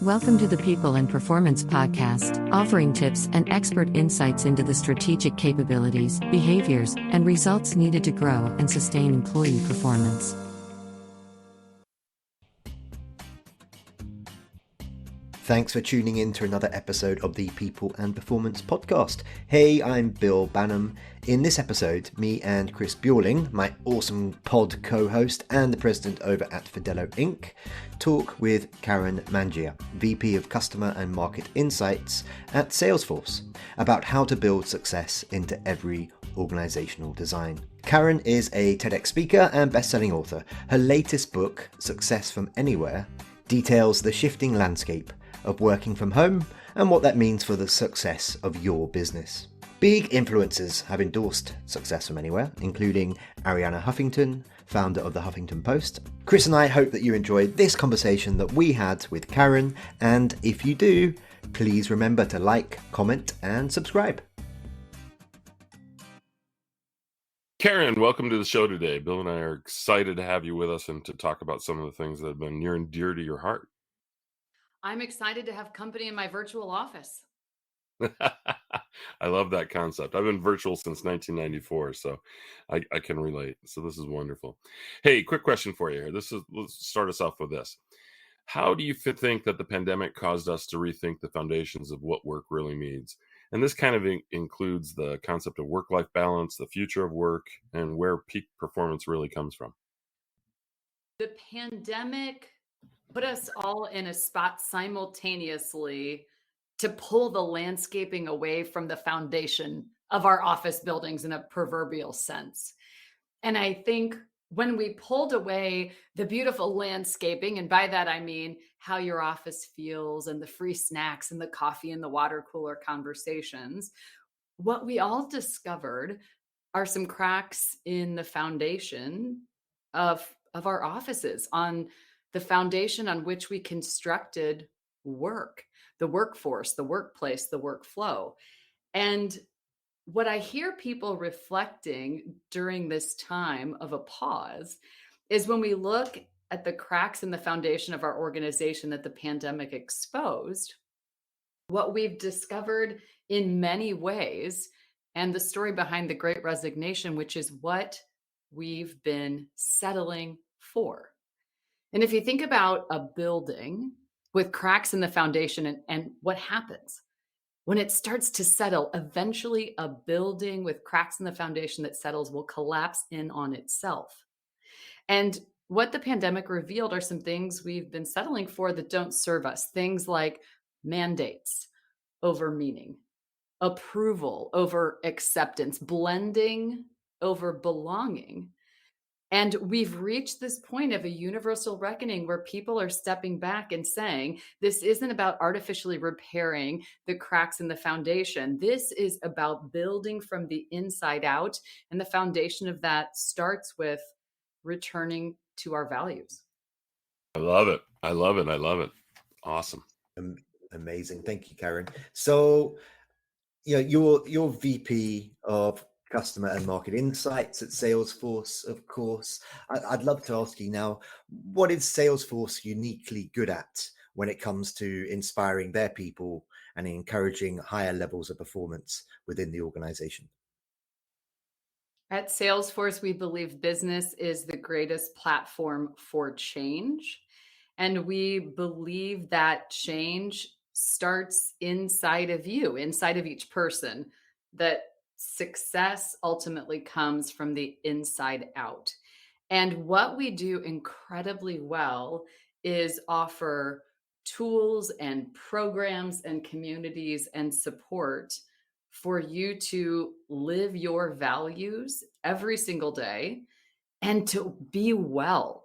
Welcome to the People and Performance Podcast, offering tips and expert insights into the strategic capabilities, behaviors, and results needed to grow and sustain employee performance. Thanks for tuning in to another episode of the People and Performance Podcast. Hey, I'm Bill Banham. In this episode, me and Chris Bjorling, my awesome pod co-host and the president over at Fidello Inc., talk with Karen Mangia, VP of Customer and Market Insights at Salesforce, about how to build success into every organizational design. Karen is a TEDx speaker and best-selling author. Her latest book, Success from Anywhere, details the shifting landscape of working from home and what that means for the success of your business. Big influencers have endorsed Success from Anywhere, including Arianna Huffington, founder of the Huffington Post. Chris and I hope that you enjoyed this conversation that we had with Karen, and if you do, please remember to like, comment, and subscribe. Karen, welcome to the show today. Bill and I are excited to have you with us and to talk about some of the things that have been near and dear to your heart. I'm excited to have company in my virtual office. I love that concept. I've been virtual since 1994, so I can relate. So this is wonderful. Hey, quick question for you here. Let's start us off with this. How do you think that the pandemic caused us to rethink the foundations of what work really means? And this kind of includes the concept of work-life balance, the future of work, and where peak performance really comes from. The pandemic put us all in a spot simultaneously to pull the landscaping away from the foundation of our office buildings in a proverbial sense. And I think when we pulled away the beautiful landscaping, and by that I mean how your office feels and the free snacks and the coffee and the water cooler conversations, what we all discovered are some cracks in the foundation of our offices, on the foundation on which we constructed work, the workforce, the workplace, the workflow. And what I hear people reflecting during this time of a pause is when we look at the cracks in the foundation of our organization that the pandemic exposed, what we've discovered in many ways, and the story behind the Great Resignation, which is what we've been settling for. And if you think about a building with cracks in the foundation and what happens when it starts to settle, eventually a building with cracks in the foundation that settles will collapse in on itself. And what the pandemic revealed are some things we've been settling for that don't serve us. Things like mandates over meaning, approval over acceptance, blending over belonging. And we've reached this point of a universal reckoning where people are stepping back and saying, this isn't about artificially repairing the cracks in the foundation. This is about building from the inside out. And the foundation of that starts with returning to our values. I love it. I love it. I love it. Awesome. Amazing. Thank you, Karen. So, you're VP of Customer and Market Insights at Salesforce, of course. I'd love to ask you now, what is Salesforce uniquely good at when it comes to inspiring their people and encouraging higher levels of performance within the organization? At Salesforce, we believe business is the greatest platform for change. And we believe that change starts inside of you, inside of each person, that success ultimately comes from the inside out. And what we do incredibly well is offer tools and programs and communities and support for you to live your values every single day and to be well.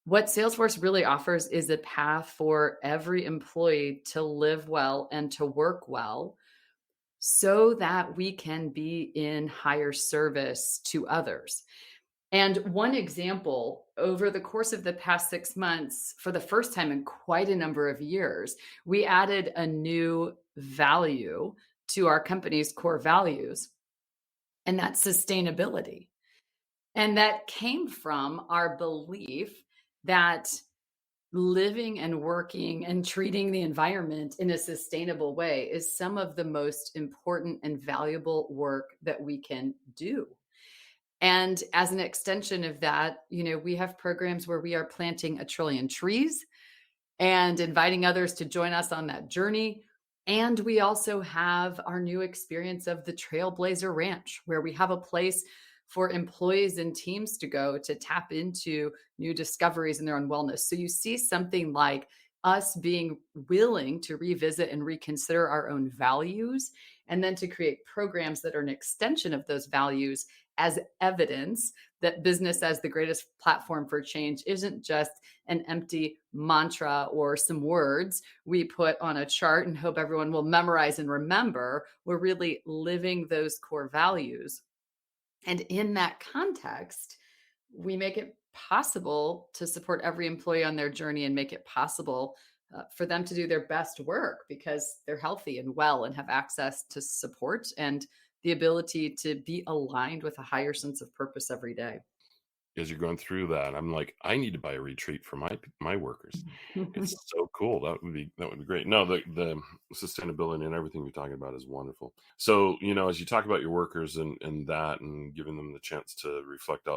What Salesforce really offers is a path for every employee to live well and to work well so that we can be in higher service to others. And one example, over the course of the past 6 months, for the first time in quite a number of years, we added a new value to our company's core values, and that's sustainability. And that came from our belief that living and working and treating the environment in a sustainable way is some of the most important and valuable work that we can do. And as an extension of that, we have programs where we are planting 1 trillion trees and inviting others to join us on that journey. And we also have our new experience of the Trailblazer Ranch, where we have a place for employees and teams to go to tap into new discoveries in their own wellness. So you see something like us being willing to revisit and reconsider our own values, and then to create programs that are an extension of those values as evidence that business as the greatest platform for change isn't just an empty mantra or some words we put on a chart and hope everyone will memorize and remember. We're really living those core values. And in that context, we make it possible to support every employee on their journey and make it possible for them to do their best work because they're healthy and well and have access to support and the ability to be aligned with a higher sense of purpose every day. As you're going through that, I'm like, I need to buy a retreat for my workers. It's so cool. That would be great. No, the sustainability and everything you're talking about is wonderful. So, as you talk about your workers and that and giving them the chance to reflect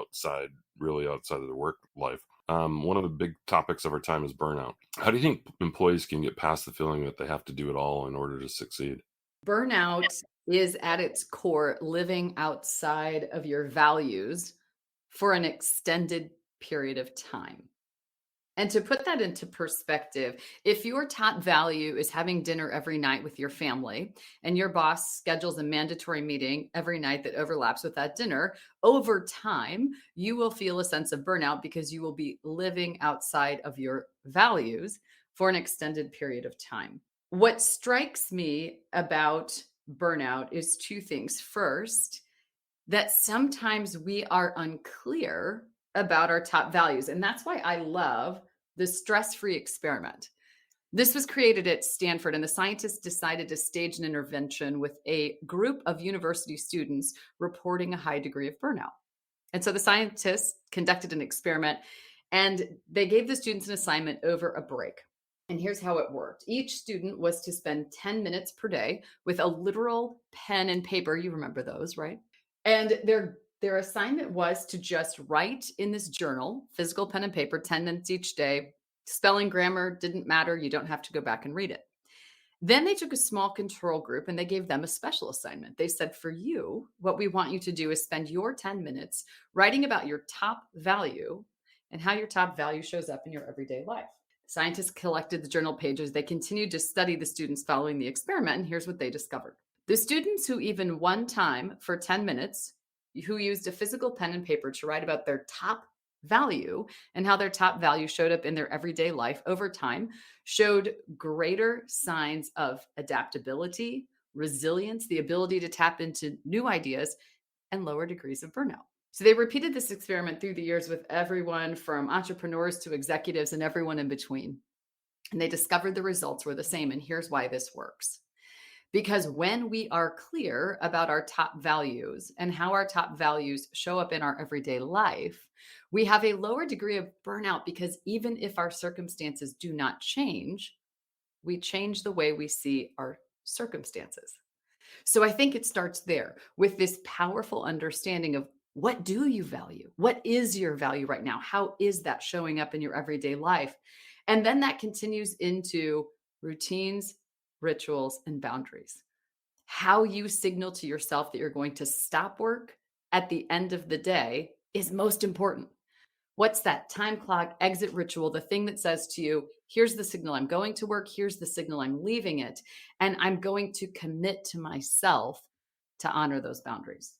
really outside of their work life. One of the big topics of our time is burnout. How do you think employees can get past the feeling that they have to do it all in order to succeed? Burnout is at its core living outside of your values for an extended period of time. And to put that into perspective, if your top value is having dinner every night with your family and your boss schedules a mandatory meeting every night that overlaps with that dinner, over time, you will feel a sense of burnout because you will be living outside of your values for an extended period of time. What strikes me about burnout is 2 things. First, that sometimes we are unclear about our top values. And that's why I love the stress-free experiment. This was created at Stanford, and the scientists decided to stage an intervention with a group of university students reporting a high degree of burnout. And so the scientists conducted an experiment, and they gave the students an assignment over a break. And here's how it worked. Each student was to spend 10 minutes per day with a literal pen and paper. You remember those, right? And their assignment was to just write in this journal, physical pen and paper, 10 minutes each day. Spelling, grammar didn't matter. You don't have to go back and read it. Then they took a small control group and they gave them a special assignment. They said, for you, what we want you to do is spend your 10 minutes writing about your top value and how your top value shows up in your everyday life. Scientists collected the journal pages. They continued to study the students following the experiment, and here's what they discovered. The students who even one time for 10 minutes, who used a physical pen and paper to write about their top value and how their top value showed up in their everyday life over time, showed greater signs of adaptability, resilience, the ability to tap into new ideas, and lower degrees of burnout. So they repeated this experiment through the years with everyone from entrepreneurs to executives and everyone in between. And they discovered the results were the same. And here's why this works. Because when we are clear about our top values and how our top values show up in our everyday life, we have a lower degree of burnout because even if our circumstances do not change, we change the way we see our circumstances. So I think it starts there with this powerful understanding of what do you value? What is your value right now? How is that showing up in your everyday life? And then that continues into routines, rituals, and boundaries. How you signal to yourself that you're going to stop work at the end of the day is most important. What's that time clock exit ritual, the thing that says to you, here's the signal I'm going to work, here's the signal I'm leaving it, and I'm going to commit to myself to honor those boundaries.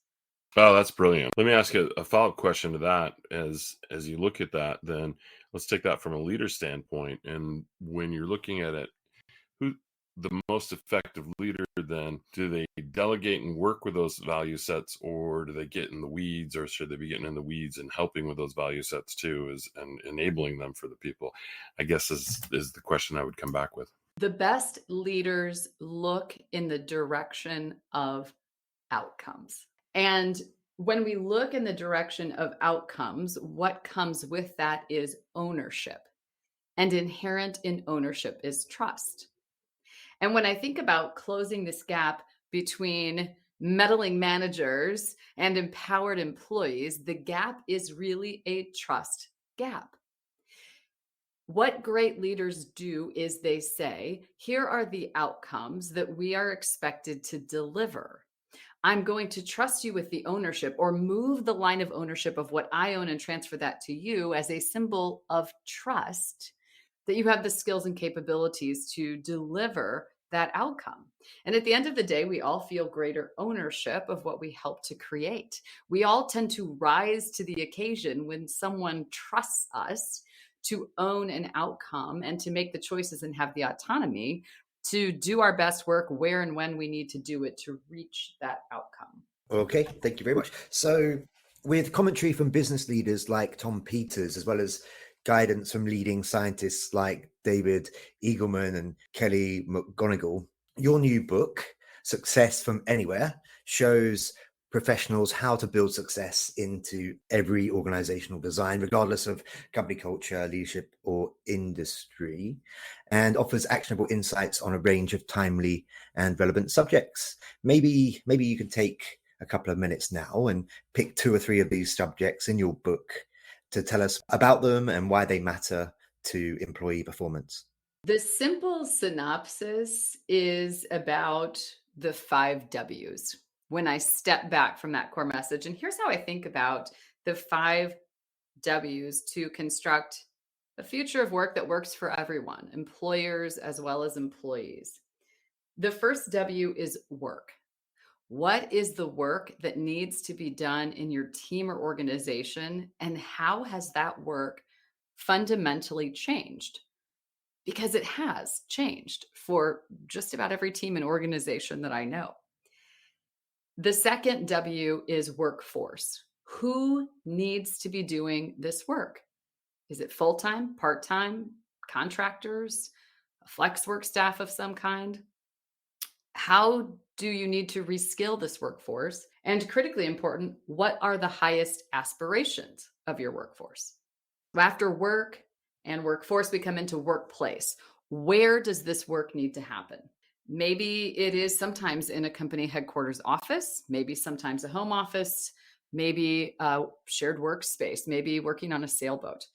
Oh, that's brilliant. Let me ask you a follow-up question to that. As you look at that, then let's take that from a leader standpoint. And when you're looking at it, who the most effective leader, then do they delegate and work with those value sets, or do they get in the weeds, or should they be getting in the weeds and helping with those value sets too, and enabling them for the people? I guess is the question I would come back with. The best leaders look in the direction of outcomes. And when we look in the direction of outcomes, what comes with that is ownership. and inherent in ownership is trust. And when I think about closing this gap between meddling managers and empowered employees, the gap is really a trust gap. What great leaders do is they say, here are the outcomes that we are expected to deliver. I'm going to trust you with the ownership, or move the line of ownership of what I own and transfer that to you as a symbol of trust that you have the skills and capabilities to deliver that outcome. And at the end of the day, we all feel greater ownership of what we help to create. We all tend to rise to the occasion when someone trusts us to own an outcome and to make the choices and have the autonomy to do our best work where and when we need to do it to reach that outcome. Okay, thank you very much. So, with commentary from business leaders like Tom Peters, as well as guidance from leading scientists like David Eagleman and Kelly McGonigal, your new book, Success from Anywhere, shows professionals how to build success into every organizational design, regardless of company culture, leadership, or industry, and offers actionable insights on a range of timely and relevant subjects. Maybe you can take a couple of minutes now and pick 2 or 3 of these subjects in your book to tell us about them and why they matter to employee performance. The simple synopsis is about the 5 W's. When I step back from that core message, and here's how I think about the 5 W's to construct a future of work that works for everyone, employers as well as employees. The first W is work. What is the work that needs to be done in your team or organization, and how has that work fundamentally changed? Because it has changed for just about every team and organization that I know. The second W is workforce. Who needs to be doing this work? Is it full-time, part-time, contractors, a flex work staff of some kind? How do you need to reskill this workforce? And critically important, what are the highest aspirations of your workforce? After work and workforce, we come into workplace. Where does this work need to happen? Maybe it is sometimes in a company headquarters office, maybe sometimes a home office, maybe a shared workspace, maybe working on a sailboat.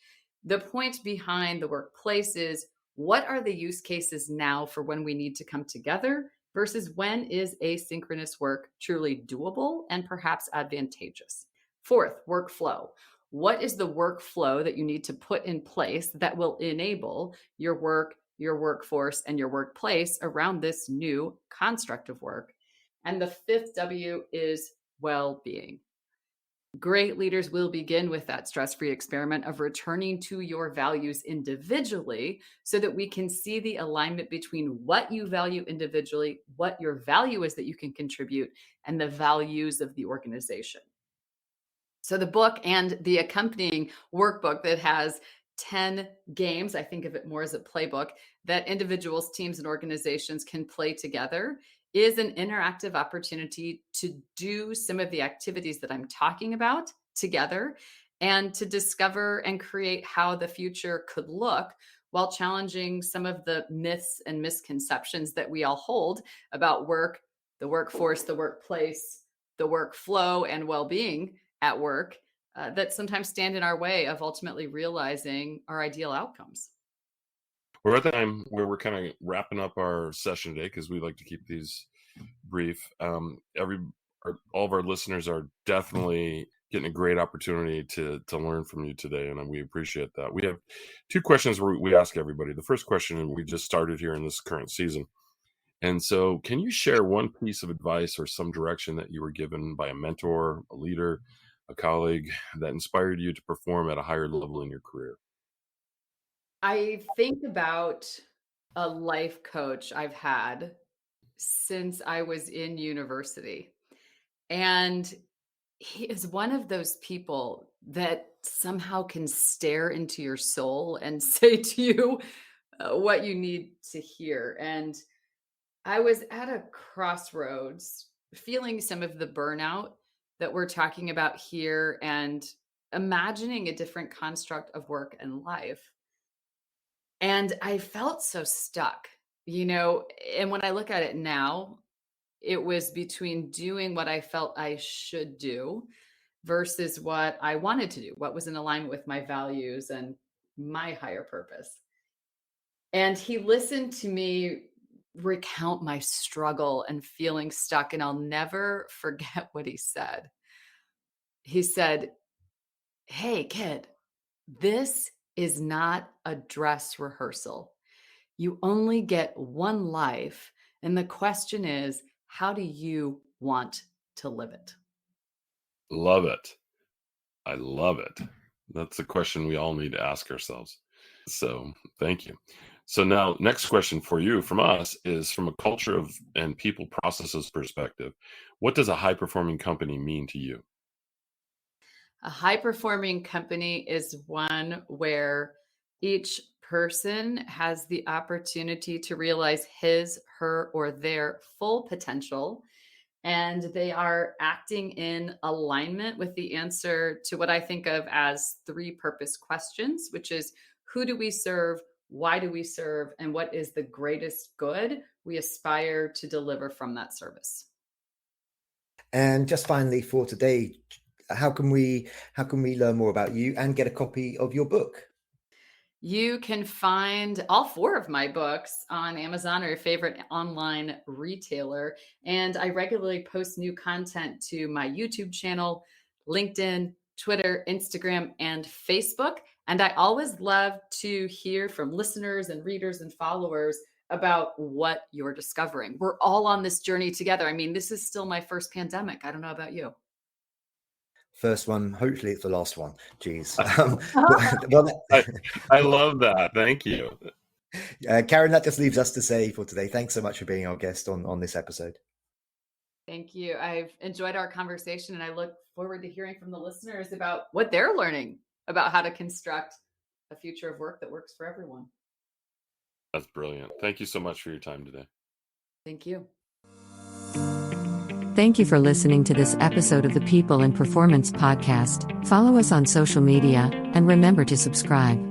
The point behind the workplace is, what are the use cases now for when we need to come together versus when is asynchronous work truly doable and perhaps advantageous? Fourth, workflow. What is the workflow that you need to put in place that will enable your work, your workforce, and your workplace around this new construct of work? And the fifth W is well-being. Great leaders will begin with that stress-free experiment of returning to your values individually so that we can see the alignment between what you value individually, what your value is that you can contribute, and the values of the organization. So the book and the accompanying workbook that has 10 games, I think of it more as a playbook, that individuals, teams, and organizations can play together, is an interactive opportunity to do some of the activities that I'm talking about together and to discover and create how the future could look while challenging some of the myths and misconceptions that we all hold about work, the workforce, the workplace, the workflow, and well-being at work that sometimes stand in our way of ultimately realizing our ideal outcomes. We're at the time where we're kind of wrapping up our session today because we like to keep these brief. All of our listeners are definitely getting a great opportunity to learn from you today, and we appreciate that. We have 2 questions we ask everybody. The first question, and we just started here in this current season. And so, can you share one piece of advice or some direction that you were given by a mentor, a leader, a colleague that inspired you to perform at a higher level in your career? I think about a life coach I've had since I was in university. And he is one of those people that somehow can stare into your soul and say to you what you need to hear. And I was at a crossroads, feeling some of the burnout that we're talking about here and imagining a different construct of work and life. And I felt so stuck, and when I look at it now, it was between doing what I felt I should do versus what I wanted to do, what was in alignment with my values and my higher purpose. And he listened to me recount my struggle and feeling stuck. And I'll never forget what he said. He said, "Hey, kid, this is not a dress rehearsal. You only get one life. And the question is, how do you want to live it?" Love it. I love it. That's a question we all need to ask ourselves. So thank you. So now, next question for you from us is from a culture of and people processes perspective. What does a high performing company mean to you? A high performing company is one where each person has the opportunity to realize his, her, or their full potential. And they are acting in alignment with the answer to what I think of as three purpose questions, which is, who do we serve? Why do we serve? And what is the greatest good we aspire to deliver from that service? And just finally for today, how can we learn more about you and get a copy of your book? You can find all four of my books on Amazon or your favorite online retailer. And I regularly post new content to my YouTube channel, LinkedIn, Twitter, Instagram, and Facebook. And I always love to hear from listeners and readers and followers about what you're discovering. We're all on this journey together. I mean, this is still my first pandemic. I don't know about you. First one, hopefully it's the last one. Jeez. I love that. Thank you. Karen, that just leaves us to say for today, thanks so much for being our guest on this episode. Thank you. I've enjoyed our conversation, and I look forward to hearing from the listeners about what they're learning about how to construct a future of work that works for everyone. That's brilliant. Thank you so much for your time today. Thank you. Thank you for listening to this episode of the People and Performance Podcast. Follow us on social media and remember to subscribe.